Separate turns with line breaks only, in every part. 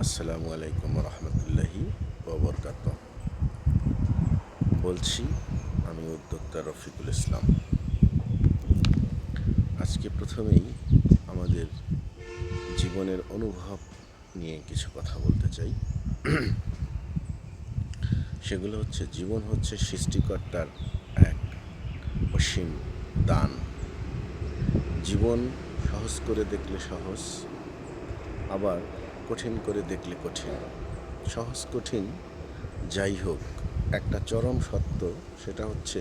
আসসালামু আলাইকুম রহমতুল্লাহি ওবরকাত। বলছি আমি উদ্যোক্তা রফিকুল ইসলাম। আজকে প্রথমেই আমাদের জীবনের অনুভব নিয়ে কিছু কথা বলতে চাই। সেগুলো হচ্ছে, জীবন হচ্ছে সৃষ্টিকর্তার এক অসীম দান। জীবন সহজ করে দেখলে সহজ, আবার কঠিন করে দেখলে কঠিন। সহজ কঠিন যাই হোক, একটা চরম সত্য সেটা হচ্ছে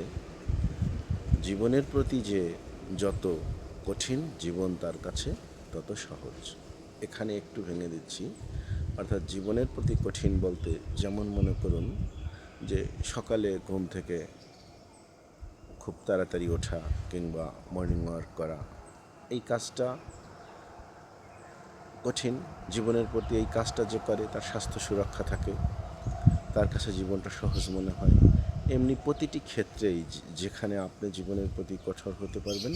জীবনের প্রতি যে যত কঠিন, জীবন তার কাছে তত সহজ। এখানে একটু ভেঙে দিচ্ছি। অর্থাৎ জীবনের প্রতি কঠিন বলতে যেমন মনে করুন যে সকালে ঘুম থেকে খুব তাড়াতাড়ি ওঠা কিংবা মর্নিং ওয়াক করা, এই কাজটা কঠিন। জীবনের প্রতি এই কাজটা যে করে তার স্বাস্থ্য সুরক্ষা থাকে, তার কাছে জীবনটা সহজ মনে হয়। এমনি প্রতিটি ক্ষেত্রেই যেখানে আপনি জীবনের প্রতি কঠোর হতে পারবেন,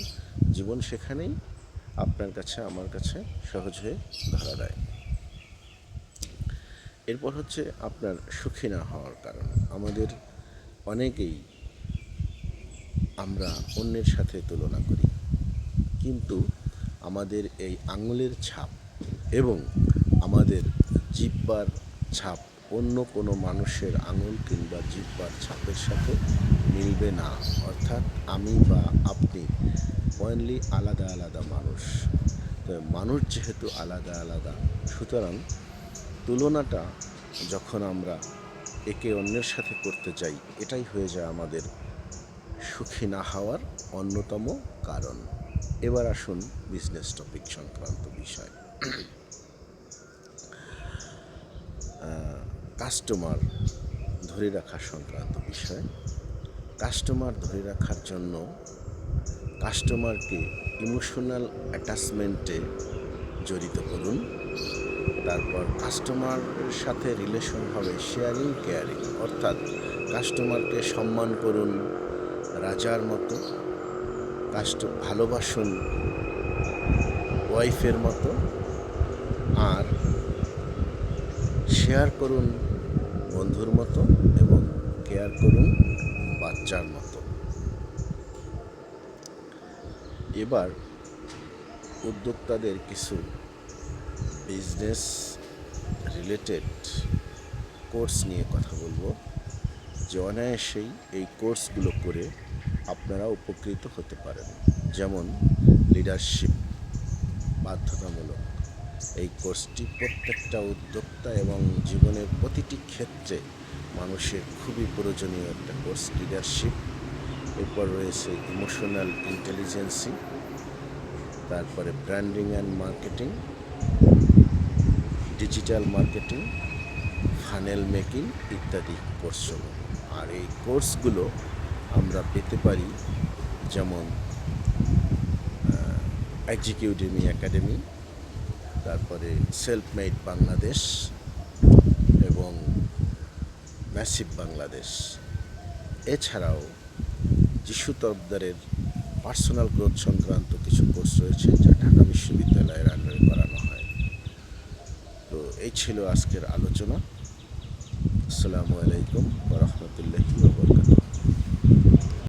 জীবন সেখানেই আপনার কাছে আমার কাছে সহজ হয়ে ধরা দেয়। এরপর হচ্ছে আপনার সুখী না হওয়ার কারণ। আমাদের অনেকেই আমরা অন্যের সাথে তুলনা করি, কিন্তু আমাদের এই আঙুলের ছাপ এবং আমাদের জিহ্বার ছাপ অন্য কোনো মানুষের আঙুল কিংবা জিহ্বার ছাপের সাথে মিলবে না। অর্থাৎ আমি বা আপনি পয়েন্টলি আলাদা আলাদা মানুষ। তো মানুষ যেহেতু আলাদা আলাদা, সুতরাং তুলনাটা যখন আমরা একে অন্যের সাথে করতে যাই, এটাই হয়ে যায় আমাদের সুখী না হওয়ার অন্যতম কারণ। এবার আসুন বিজনেস টপিক সংক্রান্ত বিষয়। কাস্টমার ধরে রাখা সংক্রান্ত বিষয়। কাস্টমার ধরে রাখার জন্য কাস্টমারকে ইমোশনাল অ্যাটাচমেন্টে জড়িত করুন। তারপর কাস্টমারের সাথে রিলেশন হবে শেয়ারিং কেয়ারিং, অর্থাৎ কাস্টমারকে সম্মান করুন রাজার মতো, ভালোবাসুন ওয়াইফের মতো, আর শেয়ার করুন বন্ধুর মতো এবং কেয়ার করুন বাচ্চার মতো। এবার উদ্যোক্তাদের কিছু বিজনেস রিলেটেড কোর্স নিয়ে কথা বলবো, যে অনায়াসেই এই কোর্সগুলো করে আপনারা উপকৃত হতে পারেন। যেমন লিডারশিপ বাধ্যতামূলক। এই কোর্সটি প্রত্যেকটা উদ্যোক্তা এবং জীবনের প্রতিটি ক্ষেত্রে মানুষের খুবই প্রয়োজনীয় একটা কোর্স, লিডারশিপ। এরপর রয়েছে ইমোশনাল ইন্টেলিজেন্সি, তারপরে branding and marketing, digital marketing, funnel making ইত্যাদি কোর্সসমূহ। আর এই কোর্সগুলো আমরা পেতে পারি যেমন এক্সিকিউটিভি একাডেমি, তারপরে সেলফ মেড বাংলাদেশ এবং ম্যাসিভ বাংলাদেশ। এছাড়াও যিশু তরফদারের পার্সোনাল গ্রোথ সংক্রান্ত কিছু কোর্স রয়েছে, যা ঢাকা বিশ্ববিদ্যালয়ের আন্ডারে করানো হয়। তো এই ছিল আজকের আলোচনা। আসসালামু আলাইকুম ওয়া রাহমাতুল্লাহি ওয়া বারাকাতুহু।